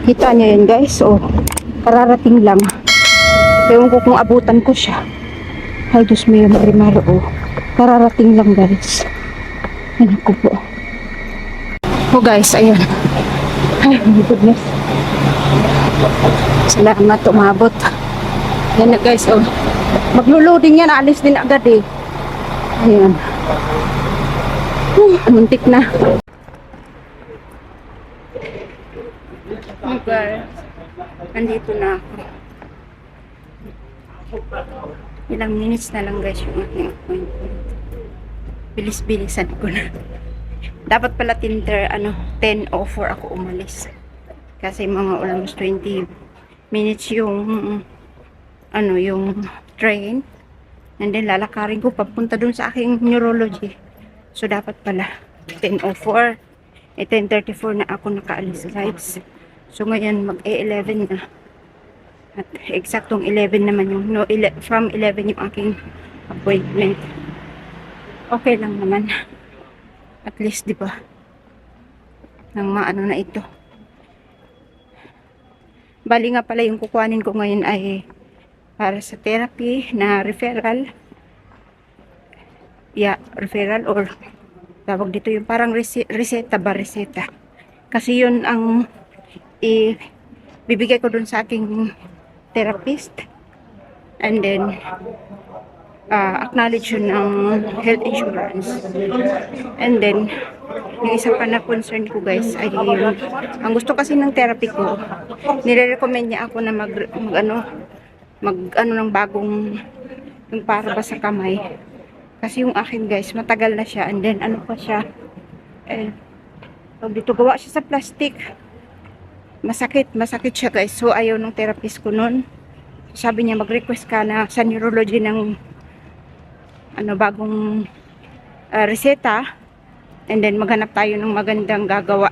Kita niyo yun guys. O, kararating lang. Ewan ko kung abutan ko siya. Ay, Diyos mo yun, Marimaro. O, kararating lang guys. Anak ko po. O guys, ayun. Ay, my goodness. Salamat, umabot. Yan na guys, oh. Maglo-loading yan, alis din agad eh. Ayan. Muntik na. Oh guys, nandito na ako. Ilang minutes na lang guys yung aking appointment. Bilis-bilisan ko na. Dapat pala 10:04 ako umalis. Kasi mga almost 20 minutes yung yung train. And then lalakarin ko papunta dun sa aking neurology. So dapat pala 10:04. 10:34 na ako nakaalis guys. So ngayon mag-11 na. At eksaktong 11 naman yung from 11 yung aking appointment. Okay lang naman. At least, di ba? Nang maano na ito. Bali nga pala yung kukuhanin ko ngayon ay para sa therapy na referral. Yeah, referral or tawag dito yung parang reseta ba? Reseta. Kasi yun ang bibigay ko dun sa aking therapist. And then, acknowledge yun ng health insurance. And then, yung isa pa na concern ko guys ay yung, ang gusto kasi ng therapy ko, nire-recommend niya ako na mag ng bagong yung para ba sa kamay. Kasi yung akin guys, matagal na siya. And then, ano pa siya, dito gawa siya sa plastic. Masakit siya guys. So, ayaw ng therapist ko nun. Sabi niya, mag-request ka na sa neurology ng bagong reseta, and then maghanap tayo ng magandang gagawa.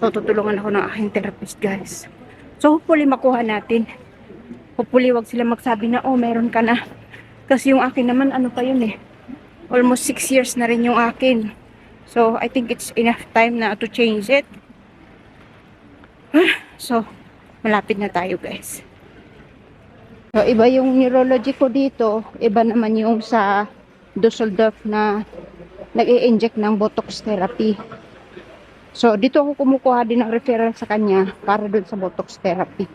So tutulungan ako ng aking therapist guys. So hopefully makuha natin. Hopefully wag sila magsabi na oh meron ka na. Kasi yung akin naman ano pa yun eh, almost 6 years na rin yung akin. So I think it's enough time na to change it. So malapit na tayo guys. So iba yung neurology ko dito, iba naman yung sa Dusseldorf na nag-i-inject ng Botox therapy. So, dito ako kumukuha din ng referral sa kanya para doon sa Botox therapy.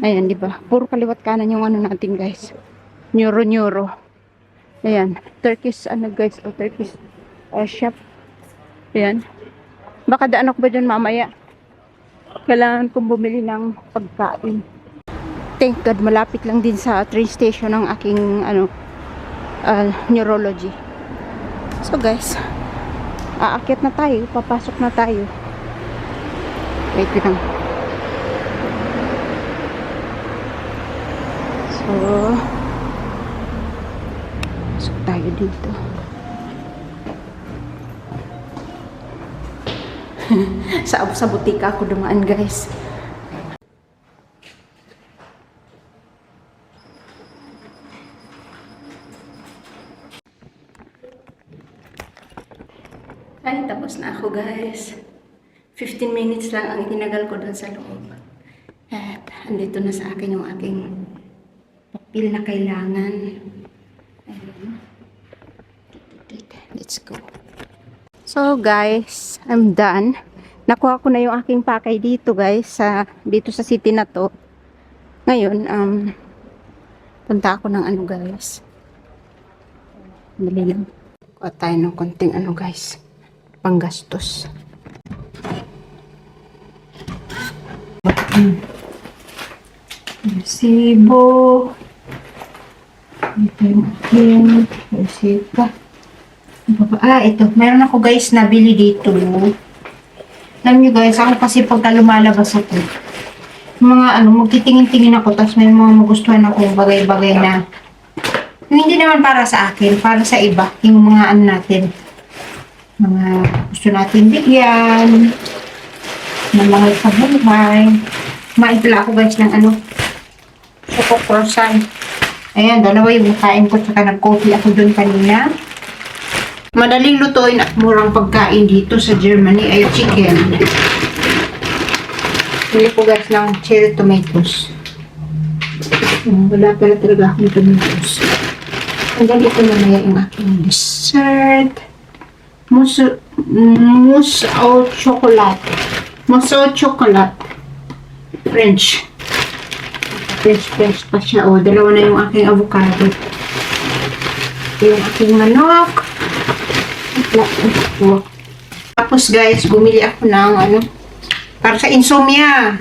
Ayan, di ba? Puro kaliwat kanan yung ano natin, guys. Neuro. Ayan. Turkish, guys? O, Turkish shop. Ayan. Baka daan ako ba dyan mamaya? Kailangan kong bumili ng pagkain. Thank God, malapit lang din sa train station ng aking, neurology. So guys, aakyat na tayo, papasok na tayo. Wait lang. So pasok tayo dito. sa butika ako dumaan guys. Ay, tapos na ako guys. 15 minutes lang ang itinagal ko dun sa loob. At andito na sa akin yung aking papel na kailangan. Ayun. Let's go. So guys, I'm done. Nakuha ko na yung aking pakay dito guys. Dito sa city na to. Ngayon, punta ako ng guys. Dali lang. Kuha tayo ng konting guys. Panggastos. Resibo. Ito yung aking resita. Ito. Meron ako guys nabili dito. Alam nyo guys, ako kasi pagka lumalabas ako, magtitingin-tingin ako, tapos may mga magustuhan ako bagay-bagay na hindi naman para sa akin, para sa iba. Yung mga natin. Mga gusto natin bigyan ng mga sa buhay. Maipila ako guys ng choco croissant. Ayan, dalawa yung kain ko, tsaka nag-coffee ako dun kanina. Madaling lutuin at murang pagkain dito sa Germany ay chicken. Bili ko guys ng cherry tomatoes. Wala pala talaga akong tomatoes. Hanggang ito mamaya yung aking dessert. Mousse au chocolate. Mousse au chocolate. French. French pa siya. O, dalawa na yung aking avocado. Yung aking manok. Tapos guys, bumili ako ng ano, para sa insomnia.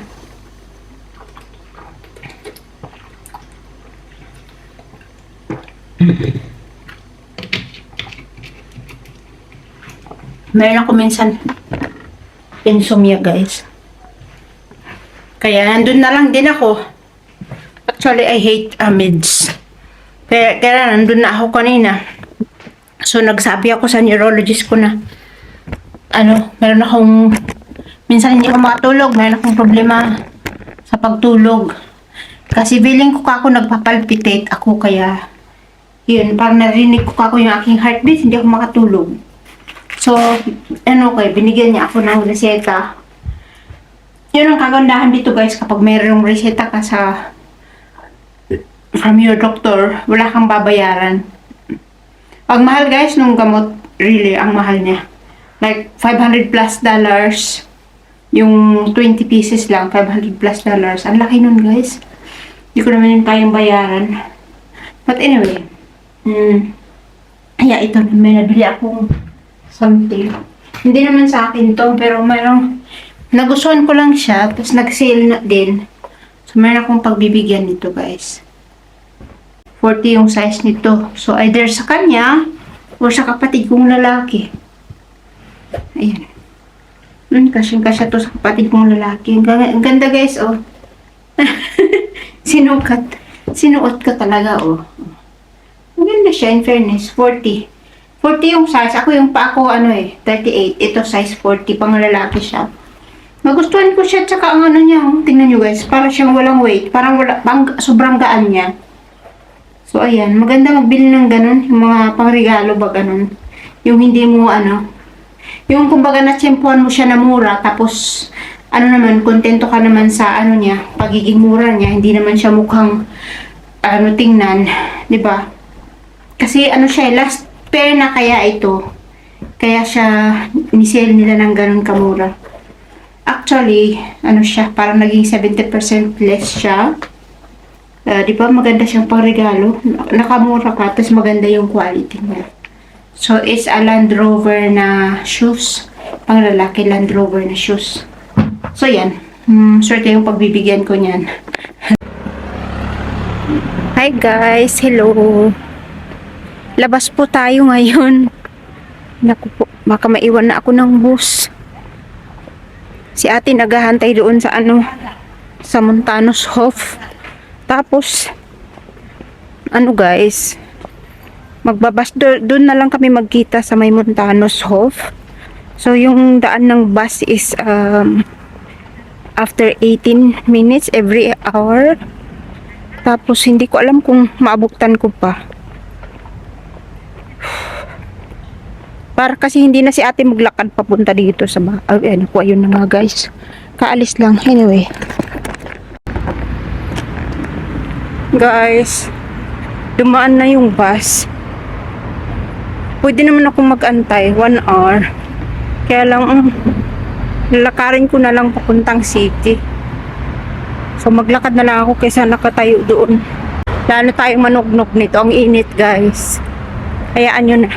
Meron ako minsan insomnia guys. Kaya nandun na lang din ako. Actually, I hate meds. Kaya nandun na ako kanina. So, nagsabi ako sa neurologist ko na meron akong minsan hindi ako makatulog. Meron akong problema sa pagtulog. Kasi feeling ko ako nagpapalpitate ako kaya yun, parang narinig ko ako yung aking heartbeat, hindi ako makatulog. So, binigyan niya ako ng reseta. Yun ang kagandahan dito guys, kapag mayroong reseta ka from your doctor, wala kang babayaran. Pag mahal guys, nung gamot, really, ang mahal niya. Like, $500 plus. Yung 20 pieces lang, $500 plus. Ang laki nun guys. Hindi ko naman yung kayang bayaran. But anyway, kaya ito, may nabili akong something. Hindi naman sa akin to, pero mayroong nagustuhan ko lang siya, tapos nag-sale na din. So, mayroon akong pagbibigyan nito, guys. 40 yung size nito. So, either sa kanya, or sa kapatid kong lalaki. Ayan. Kasyang-kasya to sa kapatid kong lalaki. Ang ganda, guys, oh. Sinuot ka talaga, oh. Ang ganda siya, in fairness, 40. 40 yung size. Ako yung pa ako, 38. Ito, size 40. Pang lalaki siya. Magustuhan ko siya, tsaka ang niya, tingnan nyo guys, para siyang walang weight. Parang sobrang gaan niya. So, ayan. Maganda magbili ng ganun. Yung mga pangregalo ba ganun. Yung hindi mo, yung kumbaga na-tsempuhan mo siya na mura, tapos, kontento ka naman sa, niya, pagiging mura niya. Hindi naman siya mukhang, tingnan. 'Di ba? Kasi siya, last pair na kaya ito. Kaya siya, ni-sale nila ng ganun kamura. Actually, siya, parang naging 70% less siya. Di ba, maganda siyang pangregalo. Nakamura ka, tapos maganda yung quality niya. So, it's a Land Rover na shoes. Pang lalaki, Land Rover na shoes. So, yan. Swerte yung pagbibigyan ko niyan. Hi guys, hello. Labas po tayo ngayon. Naku po, baka maiwan na ako ng bus. Si ate naghahantay doon sa sa Montanos Hof. Tapos, guys, magbabas doon na lang kami magkita sa may Montanos Hof. So, yung daan ng bus is after 18 minutes every hour. Tapos, hindi ko alam kung maabutan ko pa. Para kasi hindi na si ate maglakad papunta dito sa ayun na nga guys. Kaalis lang. Anyway. Guys, dumaan na yung bus. Pwede naman ako mag-antay 1 hour. Kaya lang lalakarin ko na lang papuntang city. So maglakad na lang ako kaysa nakatayo doon. Lalo tayong manugnog nito. Ang init guys. Hayaan nyo na.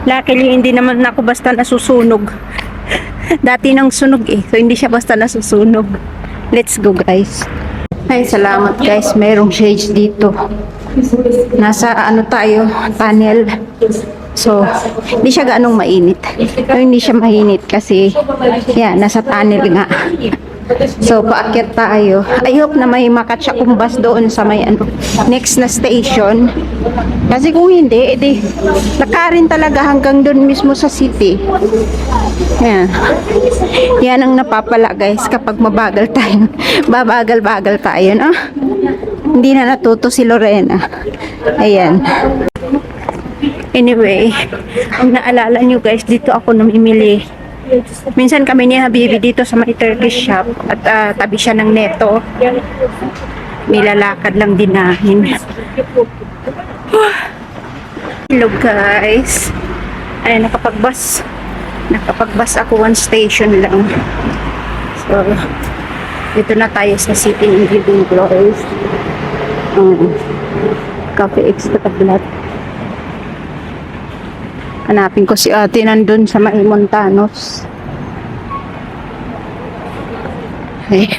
Luckily hindi naman ako basta nasusunog. Dati nang sunog so hindi siya basta nasusunog. Let's go guys. Ay salamat guys, mayroong shades dito. Nasa tayo, tunnel. So hindi siya ganong mainit. Hindi siya mainit kasi nasa tunnel nga. So, paakyat tayo. I hope na may makatsa kong bus doon sa may next na station. Kasi kung hindi, edi lakarin talaga hanggang doon mismo sa city. Yan. Yan ang napapala guys kapag mabagal tayo. Babagal-bagal tayo, no? Hindi na natuto si Lorena. Ayan. Anyway, ang naalala nyo guys, dito ako namimili Minsan kami ni Habibi dito sa may Turkish shop at tabi siya ng neto. Nilalakad lang din namin. Hello guys. Ay, nakapagbus ako one station lang. So, dito na tayo sa City ng Living Glories. Cafe Extra Black. Hanapin ko si ate nandun sa may Montanos. Okay.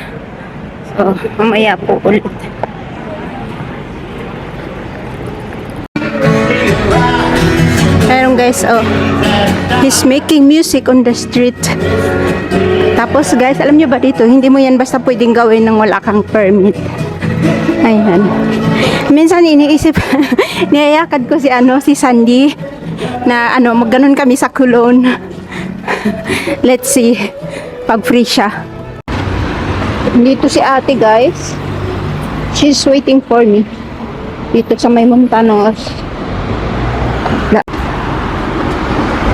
So, mamaya po ulit. Ayun guys, he's making music on the street. Tapos guys, alam nyo ba dito, hindi mo yan basta pwedeng gawin nang wala kang permit. Ayan. Minsan iniisip, niyayakad ko si Sandy, na magganon kami sa Cologne. Let's see, pag free siya. Dito si ate guys. She's waiting for me. Dito sa may Montanos.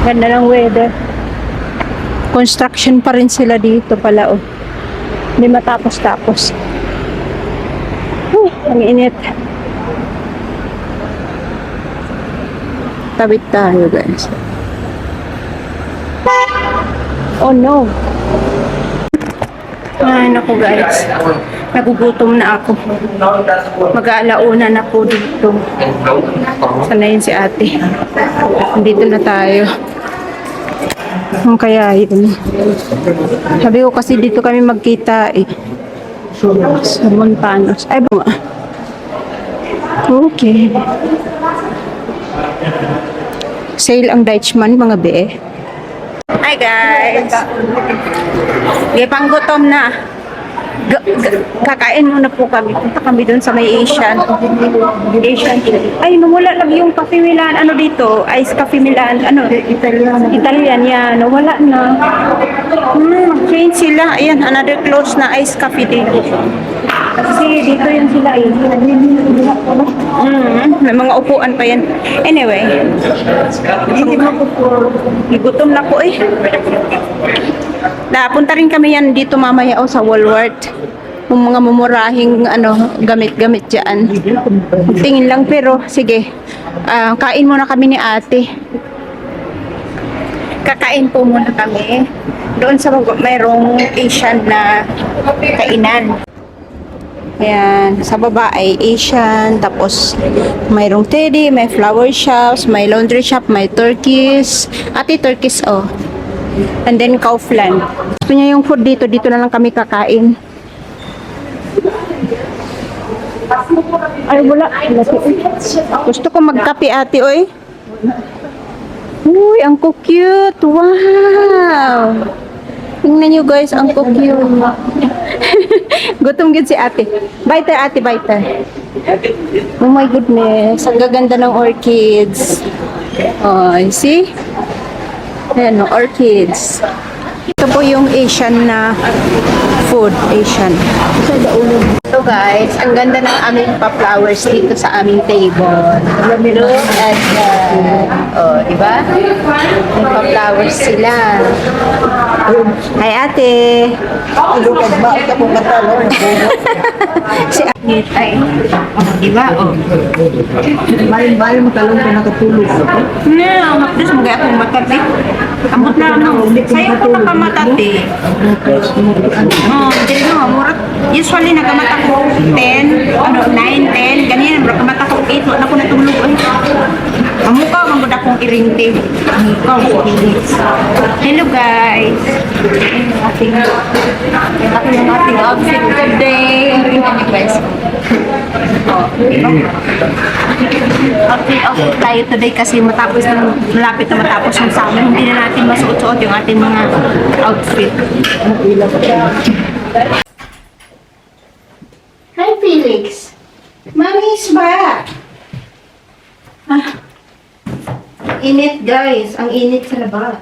Ganda ng weather. Construction pa rin sila dito pala, oh. Hindi matapos-tapos. Ang init. Tabit tayo, guys. Oh no. Ay, naku guys. Nagugutom na ako. Mag-aalauna na po dito. Sana yun si ate. Dito na tayo. Ang kaya yun. Sabi ko kasi dito kami magkita eh. Sa Montanos. Ay, bunga. Okay. Sale ang Deichmann, mga be. Hi guys. Gipanggutom na. Kakain muna po kami. Punta kami doon sa may Asian. Ay, nawala lang yung Cafe Milan. Ano dito? Ice Cafe Milan. Italian yan. Nawala na. Mag-change sila. Ayan, another close na Ice Cafe dito. Kasi dito yan sila eh. May mga upuan pa yan. Anyway. Gutom na po eh. Punta rin kami yan dito mamaya sa Walmart. Yung mga mumurahing gamit-gamit dyan. Tingin lang pero sige. Kain muna kami ni ate. Kakain po muna kami. Doon sa mayroong Asian na kainan. Ayan, sa baba ay Asian, tapos mayroong teddy, may flower shops, may laundry shop, may Turkish. Ate, Turkish, oh. And then Kaufland. Gusto niya yung food dito na lang kami kakain. Ay, wala. Gusto ko magkape ate, oy. Uy, ang cute. Wow. Tingnan nyo guys, ang cute. Gutom gid si ate. Bite ate, bite. Oh my goodness. Ang gaganda ng orchids. Oh, you see? Ayan, no, orchids. Ito po yung Asian na food. Asian. So guys, ang ganda ng aming pa-flowers dito sa aming table. Look at that. Oh, diba? May pa-flowers sila. Hi ate. Lukad ba? Ito po matalo. Si ate. Ay, diba? Oh. Bayan mo talong ka nakatulog. No, mapdos mo gaya akong matati. Ambot na ano. Sa'yo ko nakamatati. Oh, hindi na. Murat. Usually nagamata ko 10, 9, 10. Ganyan, nagamata ko 8. Wala ko natulog. Mamukaw, magod akong iringti. Mamukaw. Hello guys. Ito yung ating outfit today. Guys. Outfit tayo today kasi malapit na matapos yung summer. Hindi na natin masuot-suot yung ating mga outfit. Hi Felix. Mommy is back. Init guys. Ang init sa labas.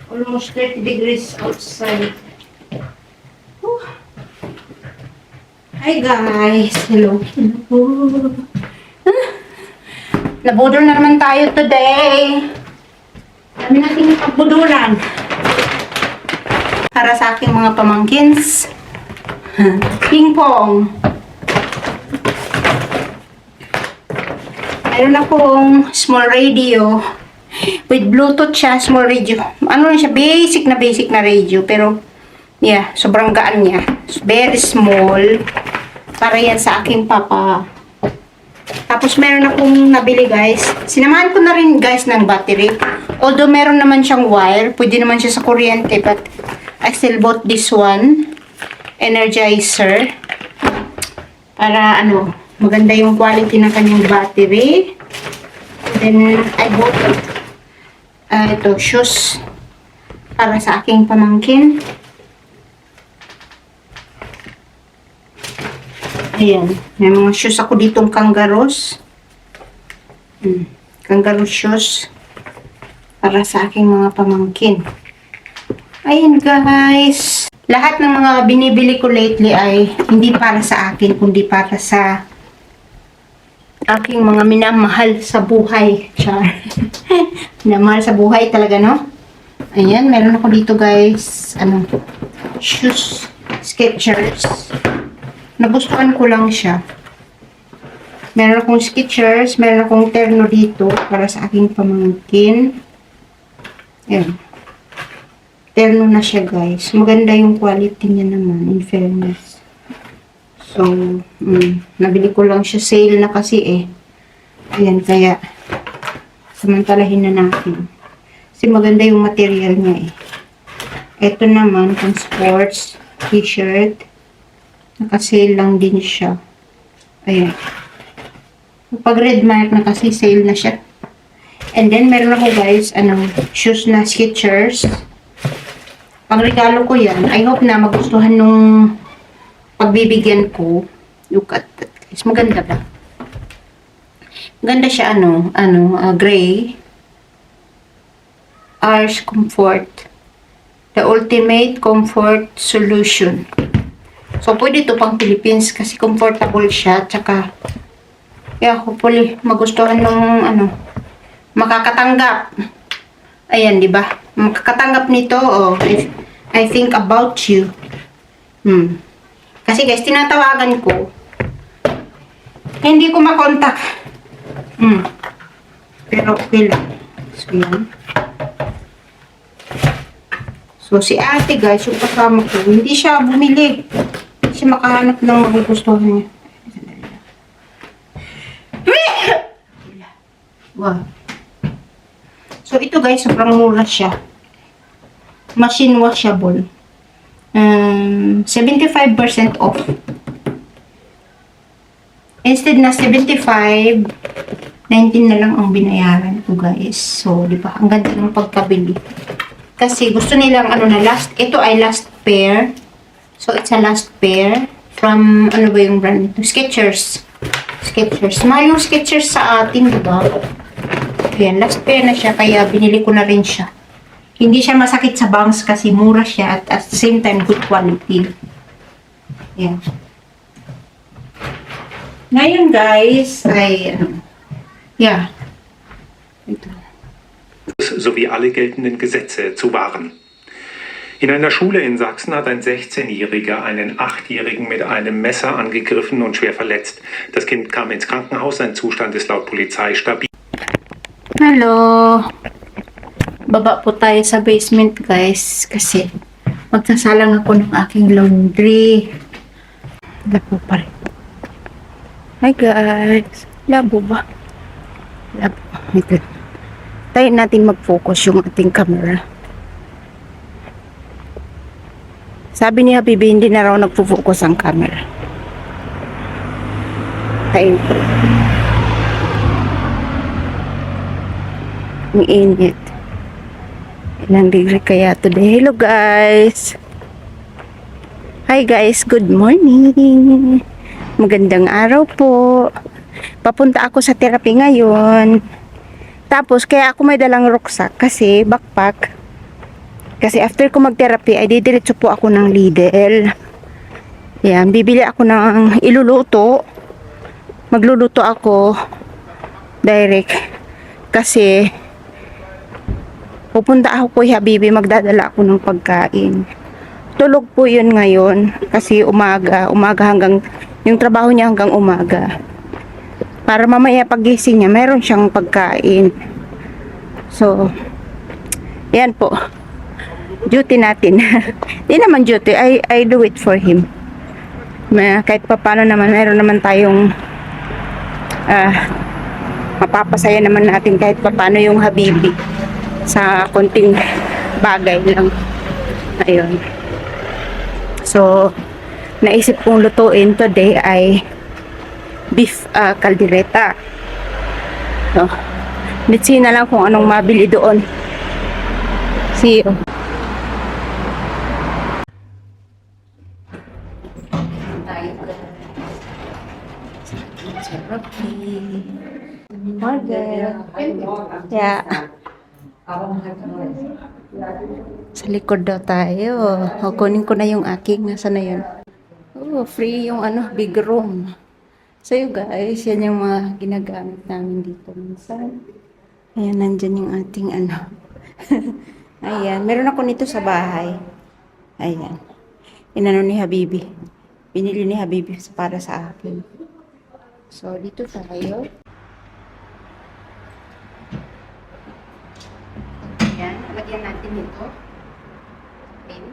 Almost 30 degrees outside. Hi guys! Hello! Nabudol na naman tayo today! dami nating pagbudulan. Para sa aking mga pamangkins. Ping pong. Meron akong small radio. With Bluetooth siya, small radio. Ano na siya, basic na radio. Pero, yeah, sobrang gaan niya. Very small. Para yan sa aking papa. Tapos meron akong nabili guys. Sinamahan ko na rin guys ng battery. Although meron naman siyang wire. Pwede naman siya sa kuryente. But I still bought this one. Energizer. Para ano, maganda yung quality ng kanyang battery. Then I bought ito, shoes. Para sa aking pamangkin. Ayan. May mga shoes ako ditong kangaroos. Kangaroo shoes. Para sa aking mga pamangkin. Ayan guys. Lahat ng mga binibili ko lately ay hindi para sa akin, kundi para sa aking mga minamahal sa buhay. Char. Minamahal sa buhay talaga, no? Ayan. Meron ako dito guys. Ano? Shoes. Skechers. Nagustuhan ko lang siya. Meron akong Skechers, meron akong terno dito para sa aking pamangkin. Ayan. Terno na siya guys. Maganda yung quality niya naman, in fairness. So, nabili ko lang siya. Sale na kasi eh. Ayan, kaya samantalahin na natin. Kasi maganda yung material niya eh. Ito naman, pang sports, t-shirt. Naka-sale lang din siya. Ayan. Pag red mark na kasi sale na siya. And then, meron ako guys, shoes na Skechers. Pag regalo ko yan, I hope na magustuhan nung pagbibigyan ko. Look at that guys. Maganda ba? Maganda siya, gray. Ars Comfort. The ultimate comfort solution. So, pwede ito pang Philippines kasi comfortable siya. Tsaka, yeah, hopefully, magustuhan nung, makakatanggap. Ayan, di ba? Makakatanggap nito, I think about you. Kasi guys, tinatawagan ko. Hindi ko makontak. Pero okay lang. So, yan. So, si ate guys, yung kasama ko, hindi siya bumili. Siya makahanap ng magugustuhan niya. Wow. So, ito guys, sobrang mura siya. Machine washable. 75% off. Instead na 75, 19 na lang ang binayaran ko guys. So, di ba? Ang ganda ng pagkabili. Kasi gusto nilang ito ay last pair. So, it's a last pair from, ano ba yung brand nito? Skechers. Skechers. Mahal yung Skechers sa atin, diba? Ayan, last pair na siya, kaya binili ko na rin siya. Hindi siya masakit sa bangs kasi mura siya at the same time, good quality. Ayan. Ngayon, guys, ay, yeah. Ito. Sowie alle geltenden Gesetze zu wahren. In einer Schule in Sachsen hat ein 16-Jähriger einen 8-Jährigen mit einem Messer angegriffen und schwer verletzt. Das Kind kam ins Krankenhaus, sein Zustand ist laut Polizei stabil. Hello! Baba po tayo sa basement guys kasi magsasalang ako ng aking laundry. Labo pa rin. Hi guys! Labo ba? Labo. Ito. Tayo natin mag-focus yung ating camera. Sabi ni Habibi, hindi na raw nagpo-focus ang camera. Tayo po. Ang init. Ilang degree kaya today? Hello guys! Hi guys! Good morning! Magandang araw po. Papunta ako sa therapy ngayon. Tapos, kaya ako may dalang rucksack kasi backpack. Kasi after ko mag-therapy, ay didiretso po ako ng Lidl. Yan, bibili ako ng iluluto. Magluluto ako direct. Kasi, pupunta ako kay Habibi, magdadala ako ng pagkain. Tulog po yun ngayon kasi umaga hanggang, yung trabaho niya hanggang umaga. Para mamaya pagising niya, meron siyang pagkain. So, yan po. Duty natin. Di naman duty, I do it for him. Kahit pa paano naman, meron naman tayong mapapasaya naman natin kahit pa paano yung Habibi sa konting bagay lang. Ayun. So, naisip kong lutuin today ay beef caldereta. So, let's see na lang kung anong mabili doon. See you. Yeah. Sa likod daw tayo. O, kunin ko na yung aking. Nasaan na yun? Oh, free yung big room. So you guys, yan yung mga ginagamit namin dito minsan. Ayan, nandyan yung ating Ayan, meron ako nito sa bahay. Ayan. Inano ni Habibi. Binili ni Habibi para sa akin. So, dito tayo. Ayan, lagyan natin ito. Ayan.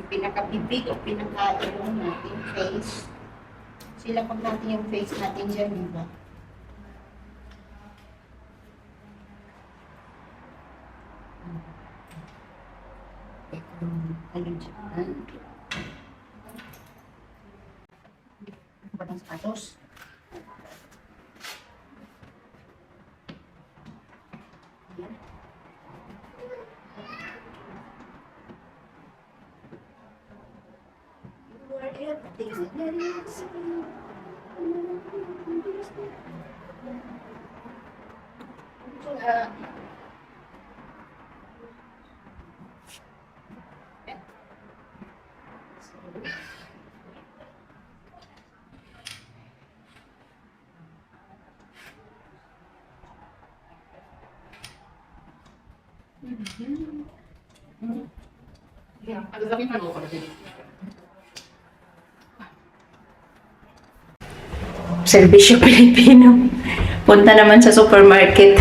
Yung pinaka-bibig o pinaka-ilong natin face. Silapag natin yung face natin dyan, diba? Ayun dyan. Batang sapatos. Ayan. You are everything that is. Serbisyo Pilipino. Punta naman sa supermarket.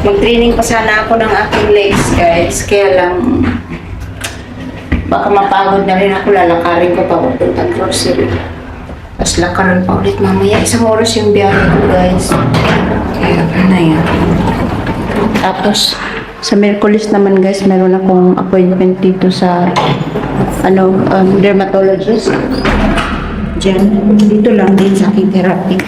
Mag-training pa sana ako ng aking legs, guys. Kaya lang, baka mapagod na rin ako. Lalakarin ko pa pupuntang grocery. Tapos lakaran pa ulit mamaya. 1 oras yung biyahe ko, guys. Kaya na yan. Tapos, sa Merkulis naman, guys, meron akong appointment dito sa dermatologist. Diyan. Dito lang din sa aking therapy.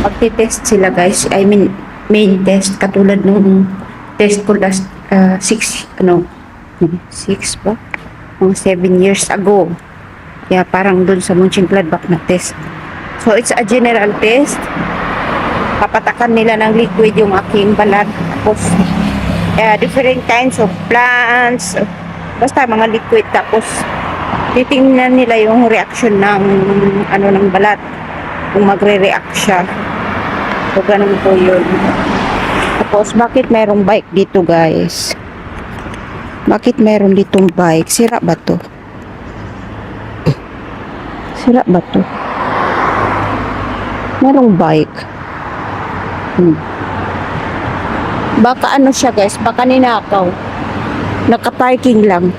Magti-test sila, guys. I mean, main test. Katulad nung test ko last 6 ba? Mga 7 years ago. Kaya parang dun sa Mönchengladbach na test. So, it's a general test. Papatakan nila ng liquid yung aking balat. Tapos, different kinds of plants. Basta mga liquid. Tapos, titingnan nila yung reaction ng ng balat. Kung magre-react siya. So, ganun po yun. Tapos, bakit mayroong bike dito, guys? Bakit mayroon ditong bike? Sira ba to? Sira ba to? Mayroong bike. Baka siya, guys? Baka ninakaw. Naka-parking lang.